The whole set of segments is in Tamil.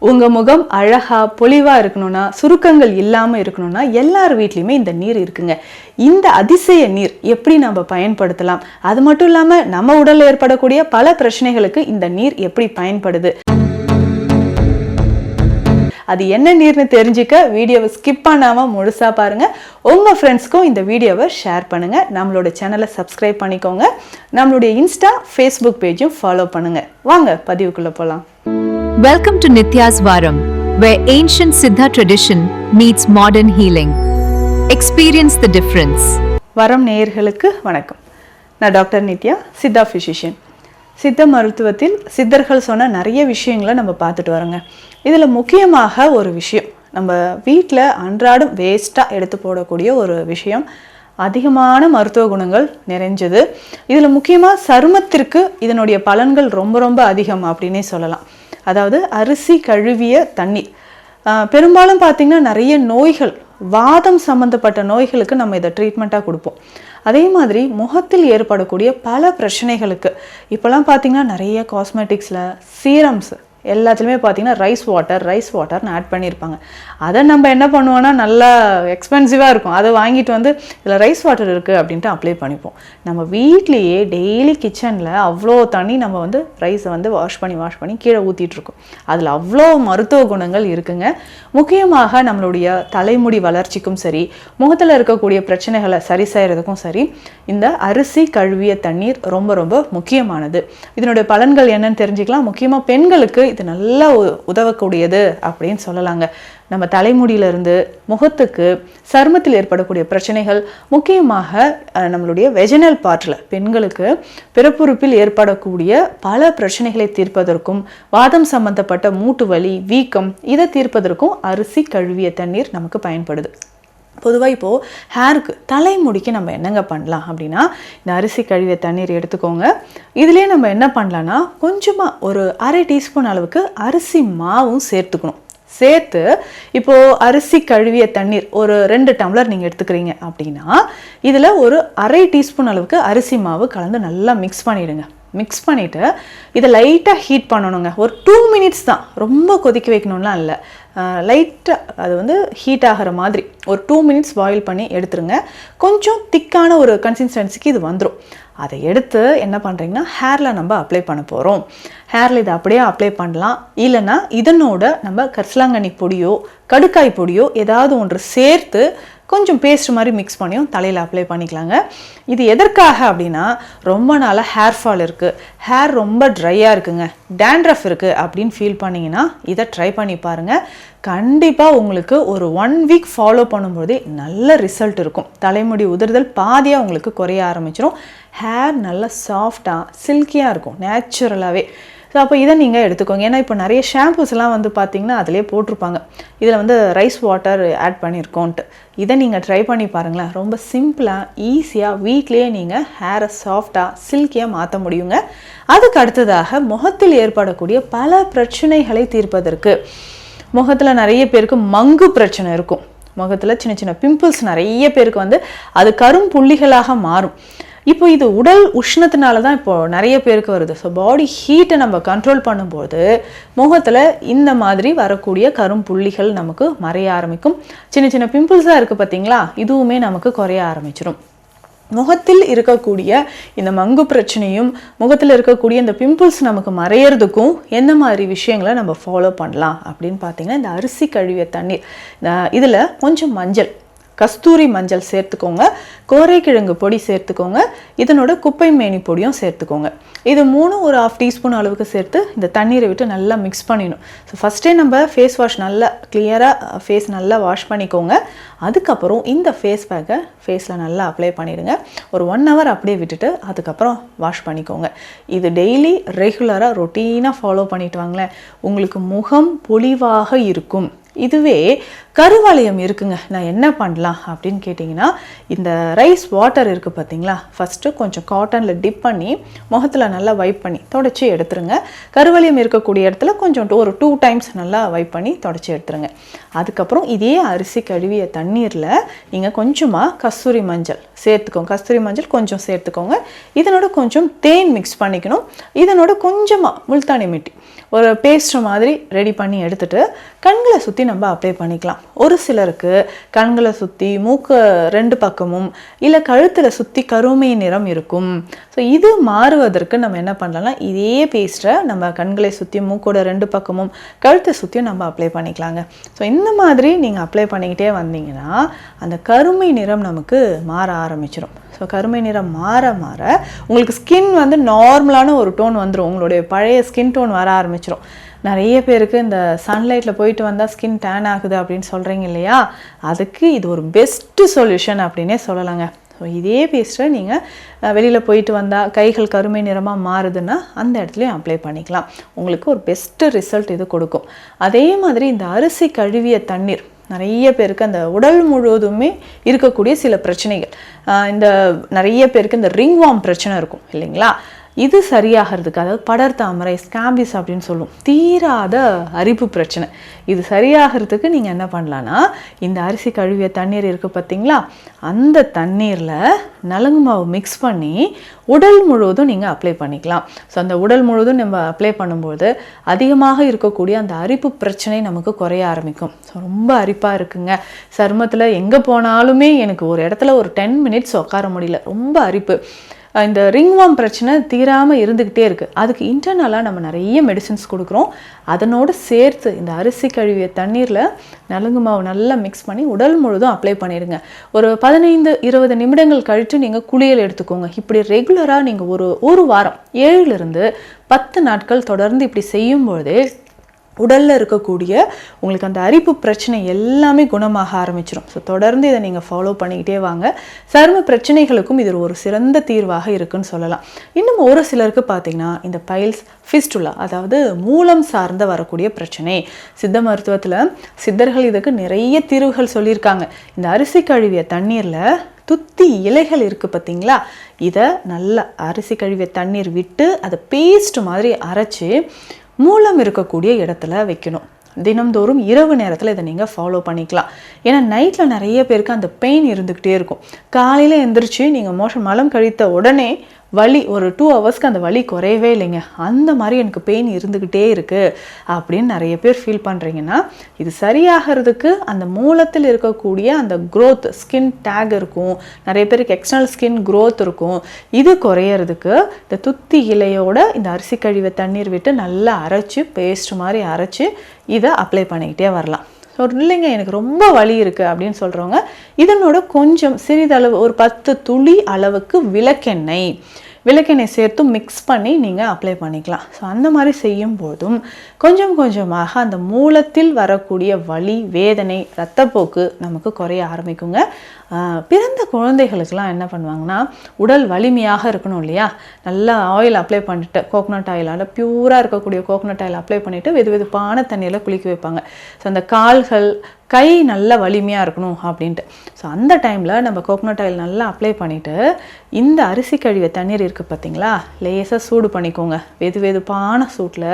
உங்க முகம் அழகா பொலிவா இருக்கணும்னா, சுருக்கங்கள் இல்லாம இருக்கணும்னா எல்லார் வீட்லயுமே இந்த நீர் இருக்குங்க. இந்த அதிசய நீர் எப்படி நம்ம பயன்படுத்தலாம்? அது மட்டும் இல்லாம நம்ம உடல்ல ஏற்படக்கூடிய பல பிரச்சனைகளுக்கு இந்த நீர் எப்படி பயன்படுது? அது என்ன நீர்னு தெரிஞ்சுக்க வீடியோவை ஸ்கிப் பண்ணாம முழுசா பாருங்க. உங்க ஃப்ரெண்ட்ஸ்க்கும் இந்த வீடியோவை ஷேர் பண்ணுங்க. நம்மளோட சேனலை சப்ஸ்கிரைப் பண்ணிக்கோங்க. நம்மளுடைய இன்ஸ்டா, ஃபேஸ்புக் பேஜும் ஃபாலோ பண்ணுங்க. வாங்க பதிவுக்குள்ள போலாம். Welcome to Nitya's Varam, where ancient Siddha tradition meets modern healing. Experience the difference. வரம் நேயர்களுக்கு வணக்கம். நான் டாக்டர் நித்யா, சித்தா ஃபிசிஷியன். சித்த மருத்துவத்தில் சித்தர்கள் சொன்ன நிறைய விஷயங்களை நம்ம பார்த்துட்டு வரோங்க. இதில் முக்கியமாக ஒரு விஷயம், நம்ம வீட்டில் அன்றாடம் வேஸ்ட்டாக எடுத்து போடக்கூடிய ஒரு விஷயம், அதிகமான மருத்துவ குணங்கள் நிறைஞ்சது. இதில் முக்கியமாக சருமத்திற்கு இதனுடைய பலன்கள் ரொம்ப ரொம்ப அதிகம் அப்படின்னே சொல்லலாம். அதாவது அரிசி கழுவிய தண்ணீர். பெரும்பாலும் பார்த்திங்கன்னா நிறைய நோய்கள், வாதம் சம்மந்தப்பட்ட நோய்களுக்கு நம்ம இதை ட்ரீட்மெண்ட்டாக கொடுப்போம். அதே மாதிரி முகத்தில் ஏற்படக்கூடிய பல பிரச்சனைகளுக்கு இப்போலாம் பார்த்திங்கன்னா நிறைய காஸ்மெட்டிக்ஸில் சீரம்ஸ் எல்லாத்துலேயுமே பார்த்திங்கன்னா ரைஸ் வாட்டர்னு ஆட் பண்ணியிருப்பாங்க. அதை நம்ம என்ன பண்ணுவோன்னா, நல்லா எக்ஸ்பென்சிவாக இருக்கும், அதை வாங்கிட்டு வந்து இதில் ரைஸ் வாட்டர் இருக்குது அப்படின்ட்டு அப்ளை பண்ணிப்போம். நம்ம வீட்லேயே டெய்லி கிச்சனில் அவ்வளோ தண்ணி நம்ம வந்து ரைஸை வந்து வாஷ் பண்ணி கீழே ஊற்றிட்டுருக்கோம். அதில் அவ்வளோ மருத்துவ குணங்கள் இருக்குங்க. முக்கியமாக நம்மளுடைய தலைமுடி வளர்ச்சிக்கும் சரி, முகத்தில் இருக்கக்கூடிய பிரச்சனைகளை சரி செய்கிறதுக்கும் சரி, இந்த அரிசி கழுவிய தண்ணீர் ரொம்ப ரொம்ப முக்கியமானது. இதனுடைய பலன்கள் என்னன்னு தெரிஞ்சுக்கலாம். முக்கியமாக பெண்களுக்கு இது நல்லா உதவக்கூடியது அப்படின்னு சொல்லலாங்க. நம்ம தலைமுடியிலிருந்து முகத்துக்கு, சருமத்தில் ஏற்படக்கூடிய பிரச்சனைகள், முக்கியமாக நம்மளுடைய வெஜினல் பார்ட்டில் பெண்களுக்கு பிறப்புறுப்பில் ஏற்படக்கூடிய பல பிரச்சனைகளை தீர்ப்பதற்கும், வாதம் சம்பந்தப்பட்ட மூட்டு வலி, வீக்கம், இதை தீர்ப்பதற்கும் அரிசி கழுவிய தண்ணீர் நமக்கு பயன்படுது. பொதுவாக இப்போது ஹேருக்கு, தலைமுடிக்கு நம்ம என்னங்க பண்ணலாம் அப்படின்னா, இந்த அரிசி கழுவிய தண்ணீர் எடுத்துக்கோங்க. இதுலேயே நம்ம என்ன பண்ணலான்னா, கொஞ்சமாக ஒரு அரை டீஸ்பூன் அளவுக்கு அரிசி மாவும் சேர்த்துக்கணும். சேர்த்து இப்போது அரிசி கழுவிய தண்ணீர் ஒரு 2 டம்ளர் நீங்கள் எடுத்துக்கிறீங்க அப்படின்னா, இதில் ஒரு அரை டீஸ்பூன் அளவுக்கு அரிசி மாவு கலந்து நல்லா மிக்ஸ் பண்ணிவிடுங்க. மிக்ஸ் பண்ணிவிட்டு இதை லைட்டாக ஹீட் பண்ணணுங்க. ஒரு 2 மினிட்ஸ் தான், ரொம்ப கொதிக்க வைக்கணும்லாம் இல்லை. லைட்டாக அது வந்து ஹீட் ஆகிற மாதிரி ஒரு 2 மினிட்ஸ் பாயில் பண்ணி எடுத்துருங்க. கொஞ்சம் திக்கான ஒரு கன்சிஸ்டன்சிக்கு இது வந்துடும். அதை எடுத்து என்ன பண்ணுறீங்கன்னா, ஹேரில் நம்ம அப்ளை பண்ண போகிறோம். ஹேரில் இதை அப்படியே அப்ளை பண்ணலாம். இல்லைன்னா இதனோட நம்ம கரிசலாங்கண்ணி பொடியோ கடுக்காய் பொடியோ ஏதாவது ஒன்று சேர்த்து கொஞ்சம் பேஸ்ட் மாதிரி மிக்ஸ் பண்ணியும் தலையில் அப்ளை பண்ணிக்கலாங்க. இது எதற்காக அப்படின்னா, ரொம்ப நாளாக ஹேர் ஃபால் இருக்குது, ஹேர் ரொம்ப ட்ரையாக இருக்குங்க, டேண்ட்ரஃப் இருக்குது அப்படின்னு ஃபீல் பண்ணிங்கன்னா இதை ட்ரை பண்ணி பாருங்கள். கண்டிப்பாக உங்களுக்கு ஒரு 1 வீக் ஃபாலோ பண்ணும்போதே நல்ல ரிசல்ட் இருக்கும். தலைமுடி உதிர்தல் பாதியாக உங்களுக்கு குறைய ஆரம்பிச்சிடும். ஹேர் நல்லா சாஃப்டாக சில்கியாக இருக்கும் நேச்சுரலாகவே. ஸோ அப்போ இதை நீங்கள் எடுத்துக்கோங்க. ஏன்னா இப்போ நிறைய ஷாம்பூஸ்லாம் வந்து பார்த்திங்கன்னா அதிலே போட்டிருப்பாங்க, இதில் வந்து ரைஸ் வாட்டர் ஆட் பண்ணியிருக்கோன்ட்டு. இதை நீங்கள் ட்ரை பண்ணி பாருங்களேன். ரொம்ப சிம்பிளாக, ஈஸியாக வீட்லேயே நீங்கள் ஹேரை சாஃப்டாக சில்கியாக மாற்ற முடியுங்க. அதுக்கு அடுத்ததாக முகத்தில் ஏற்படக்கூடிய பல பிரச்சனைகளை தீர்ப்பதற்கு, முகத்தில் நிறைய பேருக்கு மங்கு பிரச்சனை இருக்கும். முகத்தில் சின்ன சின்ன பிம்பிள்ஸ் நிறைய பேருக்கு வந்து அது கரும் புள்ளிகளாக மாறும். இப்போ இது உடல் உஷ்ணத்தினால தான் இப்போது நிறைய பேருக்கு வருது. ஸோ பாடி ஹீட்டை நம்ம கண்ட்ரோல் பண்ணும்போது முகத்தில் இந்த மாதிரி வரக்கூடிய கரும் புள்ளிகள் நமக்கு மறைய ஆரம்பிக்கும். சின்ன சின்ன பிம்பிள்ஸாக இருக்குது பார்த்தீங்களா, இதுவுமே நமக்கு குறைய ஆரம்பிச்சிடும். முகத்தில் இருக்கக்கூடிய இந்த மங்கு பிரச்சனையும், முகத்தில் இருக்கக்கூடிய இந்த பிம்பிள்ஸ் நமக்கு மறையிறதுக்கும் எந்த மாதிரி விஷயங்களை நம்ம ஃபாலோ பண்ணலாம் அப்படின்னு பார்த்தீங்கன்னா, இந்த அரிசி கழுவிய தண்ணீர், இதில் கொஞ்சம் மஞ்சள், கஸ்தூரி மஞ்சள் சேர்த்துக்கோங்க, கோரைக்கிழங்கு பொடி சேர்த்துக்கோங்க, இதனோட குப்பை மேனி பொடியும் சேர்த்துக்கோங்க. இது 3 ஒரு 1/2 டீஸ்பூன் அளவுக்கு சேர்த்து இந்த தண்ணீரை விட்டு நல்லா மிக்ஸ் பண்ணிடணும். ஸோ ஃபஸ்ட்டே நம்ம ஃபேஸ் வாஷ் நல்லா கிளியராக ஃபேஸ் நல்லா வாஷ் பண்ணிக்கோங்க. அதுக்கப்புறம் இந்த ஃபேஸ் பேக்கை ஃபேஸில் நல்லா அப்ளை பண்ணிவிடுங்க. ஒரு 1 ஹவர் அப்படியே விட்டுட்டு அதுக்கப்புறம் வாஷ் பண்ணிக்கோங்க. இது டெய்லி ரெகுலராக ரொட்டீனாக ஃபாலோ பண்ணிட்டு வாங்களேன், உங்களுக்கு முகம் பொலிவாக இருக்கும். இதுவே கருவளையம் இருக்குங்க, நான் என்ன பண்ணலாம் அப்படின்னு கேட்டிங்கன்னா, இந்த ரைஸ் வாட்டர் இருக்குது பார்த்தீங்களா, ஃபஸ்ட்டு கொஞ்சம் காட்டனில் டிப் பண்ணி முகத்தில் நல்லா வைப் பண்ணி தொடச்சி எடுத்துருங்க. கருவளையம் இருக்கக்கூடிய இடத்துல கொஞ்சம் ஒரு 2 டைம்ஸ் நல்லா வைப் பண்ணி தொடச்சி எடுத்துருங்க. அதுக்கப்புறம் இதே அரிசி கழுவிய தண்ணீரில் நீங்கள் கொஞ்சமாக கஸ்தூரி மஞ்சள் சேர்த்துக்கோங்க. கஸ்தூரி மஞ்சள் கொஞ்சம் சேர்த்துக்கோங்க. இதனோட கொஞ்சம் தேன் மிக்ஸ் பண்ணிக்கணும். இதனோட கொஞ்சமாக முல்தானி மிட்டி ஒரு பேஸ்ட் மாதிரி ரெடி பண்ணி எடுத்துட்டு கண்களை சுற்றி நம்ம அப்ளை பண்ணிக்கலாம். ஒரு சிலருக்கு கண்களை சுற்றி மூக்கு 2 பக்கமும் இல்லை கழுத்தில் சுற்றி கருமை நிறம் இருக்கும். ஸோ இது மாறுவதற்கு நம்ம என்ன பண்ணலாம்னா இதே பேஸ்ட்டை நம்ம கண்களை சுற்றி மூக்கோட 2 பக்கமும் கழுத்தை சுற்றியும் நம்ம அப்ளை பண்ணிக்கலாங்க. ஸோ இந்த மாதிரி நீங்கள் அப்ளை பண்ணிக்கிட்டே வந்தீங்கன்னா அந்த கருமை நிறம் நமக்கு மாற ஆரம்பிச்சிடும். ஸோ கருமை நிறம் மாற மாற உங்களுக்கு ஸ்கின் வந்து நார்மலான ஒரு டோன் வந்துடும். உங்களுடைய பழைய ஸ்கின் டோன் வர ஆரம்பிச்சிடும். நிறைய பேருக்கு இந்த சன்லைட்டில் போயிட்டு வந்தால் ஸ்கின் டேன் ஆகுது அப்படின்னு சொல்கிறீங்க இல்லையா, அதுக்கு இது ஒரு பெஸ்ட்டு சொல்யூஷன் அப்படின்னே சொல்லலாங்க. ஸோ இதே பேஸ்ட்டை நீங்கள் வெளியில் போயிட்டு வந்தால் கைகள் கருமை நிறமாக மாறுதுன்னா அந்த இடத்துலையும் அப்ளை பண்ணிக்கலாம். உங்களுக்கு ஒரு பெஸ்ட்டு ரிசல்ட் இது கொடுக்கும். அதே மாதிரி இந்த அரிசி கழுவிய தண்ணீர் நிறைய பேருக்கு அந்த உடல் முழுவதுமே இருக்கக்கூடிய சில பிரச்சனைகள், இந்த நிறைய பேருக்கு இந்த ரிங்வார்ம் பிரச்சனை இருக்கும் இல்லைங்களா, இது சரியாகிறதுக்கு, அதாவது படர்தாமரை ஸ்காம்பிஸ் அப்படின்னு சொல்லுவோம், தீராத அரிப்பு பிரச்சனை, இது சரியாகிறதுக்கு நீங்கள் என்ன பண்ணலான்னா இந்த அரிசி கழுவிய தண்ணீர் இருக்குது பார்த்தீங்களா, அந்த தண்ணீரில் நலங்கு மாவு மிக்ஸ் பண்ணி உடல் முழுவதும் நீங்கள் அப்ளை பண்ணிக்கலாம். ஸோ அந்த உடல் முழுவதும் நம்ம அப்ளை பண்ணும்போது அதிகமாக இருக்கக்கூடிய அந்த அரிப்பு பிரச்சனை நமக்கு குறைய ஆரம்பிக்கும். ஸோ ரொம்ப அரிப்பாக இருக்குங்க, சருமத்தில் எங்கே போனாலுமே எனக்கு ஒரு இடத்துல ஒரு 10 மினிட்ஸ் உட்கார முடியல, ரொம்ப அரிப்பு, இந்த ரிங்வார்ம் பிரச்சனை தீராமல் இருந்துக்கிட்டே இருக்குது, அதுக்கு இன்டர்னலாக நம்ம நிறைய மெடிசின்ஸ் கொடுக்குறோம். அதனோடு சேர்த்து இந்த அரிசி கழுவிய தண்ணீரில் நலுங்கு மாவு நல்லா மிக்ஸ் பண்ணி உடல் முழுதும் அப்ளை பண்ணிடுங்க. ஒரு 15-20 நிமிடங்கள் கழித்து நீங்கள் குளியல் எடுத்துக்கோங்க. இப்படி ரெகுலராக நீங்கள் ஒரு வாரம் 7லிருந்து 10 நாட்கள் தொடர்ந்து இப்படி செய்யும்பொழுதே உடலில் இருக்கக்கூடிய உங்களுக்கு அந்த அரிப்பு பிரச்சனை எல்லாமே குணமாக ஆரம்பிச்சிடும். ஸோ தொடர்ந்து இதை நீங்கள் ஃபாலோ பண்ணிக்கிட்டே வாங்க. சரும பிரச்சனைகளுக்கும் இது ஒரு சிறந்த தீர்வாக இருக்குன்னு சொல்லலாம். இன்னும் ஒரு சிலருக்கு பார்த்தீங்கன்னா இந்த பைல்ஸ், ஃபிஸ்டுலா, அதாவது மூலம் சார்ந்த வரக்கூடிய பிரச்சனை, சித்த மருத்துவத்தில் சித்தர்கள் இதுக்கு நிறைய தீர்வுகள் சொல்லியிருக்காங்க. இந்த அரிசி கழுவிய தண்ணீரில் துத்தி இலைகள் இருக்குது பார்த்தீங்களா, இதை நல்லா அரிசி கழுவிய தண்ணீர் விட்டு அதை பேஸ்ட் மாதிரி அரைச்சி மூலம் இருக்கக்கூடிய இடத்துல வைக்கணும். தினம்தோறும் இரவு நேரத்தில் இதை நீங்கள் ஃபாலோ பண்ணிக்கலாம். ஏன்னா நைட்டில் நிறைய பேருக்கு அந்த பெயின் இருந்துக்கிட்டே இருக்கும். காலையில் எந்திரிச்சு நீங்கள் மலம் கழித்த உடனே வலி ஒரு 2 ஹவர்ஸ்க்கு அந்த வலி குறையவே இல்லைங்க, அந்த மாதிரி எனக்கு பெயின் இருந்துக்கிட்டே இருக்குது அப்படின்னு நிறைய பேர் ஃபீல் பண்ணுறீங்கன்னா, இது சரியாகிறதுக்கு அந்த மூலத்தில் இருக்கக்கூடிய அந்த க்ரோத், ஸ்கின் டேக் இருக்கும், நிறைய பேருக்கு எக்ஸ்டர்னல் ஸ்கின் க்ரோத் இருக்கும், இது குறையிறதுக்கு இந்த துத்தி இலையோட இந்த அரிசி கழுவிய தண்ணீர் விட்டு நல்லா அரைச்சி பேஸ்ட் மாதிரி அரைச்சி இதை அப்ளை பண்ணிக்கிட்டே வரலாம். ஸோ இல்லைங்க எனக்கு ரொம்ப வலி இருக்குது அப்படின்னு சொல்கிறவங்க இதனோட கொஞ்சம் சிறிதளவு ஒரு 10 துளி அளவுக்கு விளக்கெண்ணெய் சேர்த்து மிக்ஸ் பண்ணி நீங்கள் அப்ளை பண்ணிக்கலாம். ஸோ அந்த மாதிரி செய்யும் போதும் கொஞ்சம் கொஞ்சமாக அந்த மூலத்தில் வரக்கூடிய வலி, வேதனை, இரத்தப்போக்கு நமக்கு குறைய ஆரம்பிக்குங்க. பிறந்த குழந்தைகளுக்கெல்லாம் என்ன பண்ணுவாங்கன்னா உடல் வலிமையாக இருக்கணும் இல்லையா, நல்லா ஆயில் அப்ளை பண்ணிட்டு கோகோனட் ஆயிலால் பியூராக இருக்கக்கூடிய கோகோனட் ஆயில் அப்ளை பண்ணிவிட்டு வெதுவெதுப்பான தண்ணியில் குளிக்க வைப்பாங்க. ஸோ அந்த கால்கள், கை நல்ல வலிமையாக இருக்கணும் அப்படின்ட்டு. ஸோ அந்த டைமில் நம்ம கோகோனட் ஆயில் நல்லா அப்ளை பண்ணிவிட்டு இந்த அரிசி கழுவிய தண்ணீர் இருக்குது பார்த்தீங்களா, லேசாக சூடு பண்ணிக்கோங்க. வெதுவெதுப்பான சூட்டில்,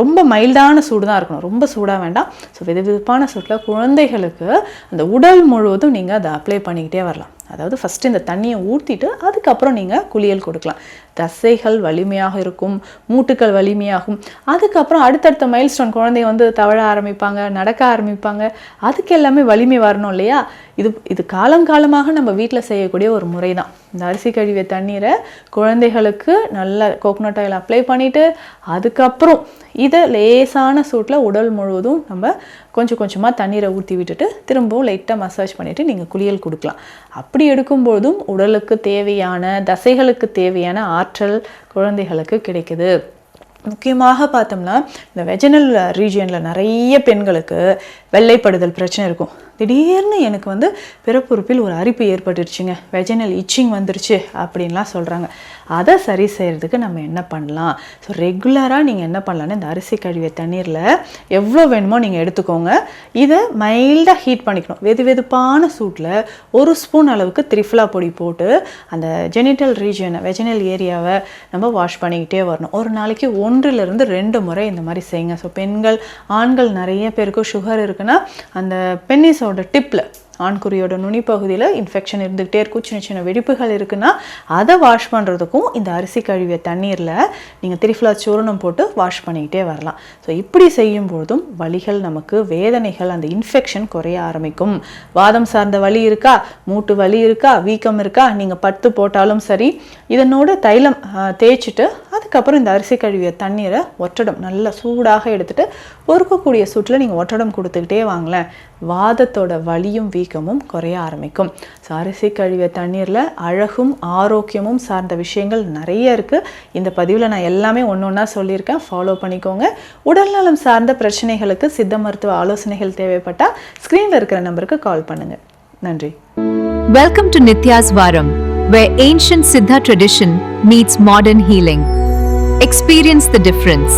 ரொம்ப மைல்டான சூடு தான் இருக்கணும், ரொம்ப சூடாக வேண்டாம். ஸோ வெதுவெதுப்பான சூட்டில் குழந்தைகளுக்கு அந்த உடல் முழுவதும் நீங்கள் அதை அப்ளை பண்ணிக்கிட்டே வரலாம். அதாவது ஃபஸ்ட்டு இந்த தண்ணியை ஊற்றிட்டு அதுக்கப்புறம் நீங்கள் குளியல் கொடுக்கலாம். தசைகள் வலிமையாக இருக்கும், மூட்டுக்கள் வலிமையாகும். அதுக்கப்புறம் அடுத்தடுத்த மைல்ஸ்டோன் குழந்தைங்க வந்து தவழ ஆரம்பிப்பாங்க, நடக்க ஆரம்பிப்பாங்க, அதுக்கு எல்லாமே வலிமை வரணும் இல்லையா. இது காலங்காலமாக நம்ம வீட்டில் செய்யக்கூடிய ஒரு முறை தான். இந்த அரிசி கழுவிய தண்ணீரை குழந்தைகளுக்கு நல்ல கோகோனட் ஆயில் அப்ளை பண்ணிவிட்டு அதுக்கப்புறம் இதை லேசான சூட்டில் உடல் முழுவதும் நம்ம கொஞ்சம் கொஞ்சமாக தண்ணீரை ஊற்றி விட்டுட்டு திரும்பவும் லைட்டாக மசாஜ் பண்ணிவிட்டு நீங்கள் குளியல் கொடுக்கலாம். அப்படி எடுக்கும்போதும் உடலுக்கு தேவையான, தசைகளுக்கு தேவையான ஆற்றல் குழந்தைகளுக்கு கிடைக்குது. முக்கியமாக பார்த்தோம்னா இந்த வெஜினல் ரீஜியனில் நிறைய பெண்களுக்கு வெள்ளைப்படுதல் பிரச்சனை இருக்கும். திடீர்னு எனக்கு வந்து பிறப்புறுப்பில் ஒரு அரிப்பு ஏற்பட்டுருச்சுங்க, வெஜினல் இச்சிங் வந்துருச்சு அப்படின்லாம் சொல்கிறாங்க. அதை சரி செய்கிறதுக்கு நம்ம என்ன பண்ணலாம்? ஸோ ரெகுலராக நீங்கள் என்ன பண்ணலான்னு இந்த அரிசி கழுவிய தண்ணீரில் எவ்வளோ வேணுமோ நீங்கள் எடுத்துக்கோங்க. இதை மைல்டாக ஹீட் பண்ணிக்கணும். வெதுவெதுப்பான சூட்டில் 1 ஸ்பூன் அளவுக்கு திரிஃபலா பொடி போட்டு அந்த ஜெனிட்டல் ரீஜியனை, வெஜினல் ஏரியாவை நம்ம வாஷ் பண்ணிக்கிட்டே வரணும். ஒரு நாளைக்கு 1லிருந்து 2 முறை இந்த மாதிரி செய்யுங்க. ஸோ பெண்கள், ஆண்கள் நிறைய பேருக்கு சுகர் இருக்குன்னா அந்த பென்னிஸோட ஃபேஸோட டிப்பில் ஆண்குறியோட நுனி பகுதியில் இன்ஃபெக்ஷன் இருந்துகிட்டே இருக்கும், சின்ன சின்ன வெடிப்புகள் இருக்குன்னா அதை வாஷ் பண்ணுறதுக்கும் இந்த அரிசி கழுவிய தண்ணீரில் நீங்கள் திரிஃபலா சூரணம் போட்டு வாஷ் பண்ணிக்கிட்டே வரலாம். ஸோ இப்படி செய்யும்போதும் வலிகள் நமக்கு, வேதனைகள், அந்த இன்ஃபெக்ஷன் குறைய ஆரம்பிக்கும். வாதம் சார்ந்த வலி இருக்கா, மூட்டு வலி இருக்கா, வீக்கம் இருக்கா, நீங்கள் பத்து போட்டாலும் சரி, இதனோட தைலம் தேய்ச்சிட்டு அதுக்கப்புறம் இந்த அரிசி கழுவிய தண்ணீரை ஒற்றடம் நல்லா சூடாக எடுத்துகிட்டு பொறுக்கக்கூடிய சூட்டில் நீங்கள் ஒற்றடம் கொடுத்துக்கிட்டே வாங்களேன், வாதத்தோட வலியும் வீக்கமும் குறைய ஆரம்பிக்கும். ஸோ அரிசி கழுவிய தண்ணீரில் அழகும் ஆரோக்கியமும் சார்ந்த விஷயங்கள் நிறைய இருக்குது. இந்த பதிவில் நான் எல்லாமே ஒன்று ஒன்றா சொல்லியிருக்கேன், ஃபாலோ பண்ணிக்கோங்க. உடல்நலம் சார்ந்த பிரச்சனைகளுக்கு சித்த மருத்துவ ஆலோசனைகள் தேவைப்பட்டால் ஸ்க்ரீனில் இருக்கிற நம்பருக்கு கால் பண்ணுங்கள். நன்றி. Welcome to Nitya's Varam, where ancient Siddha tradition meets modern healing. Experience the difference.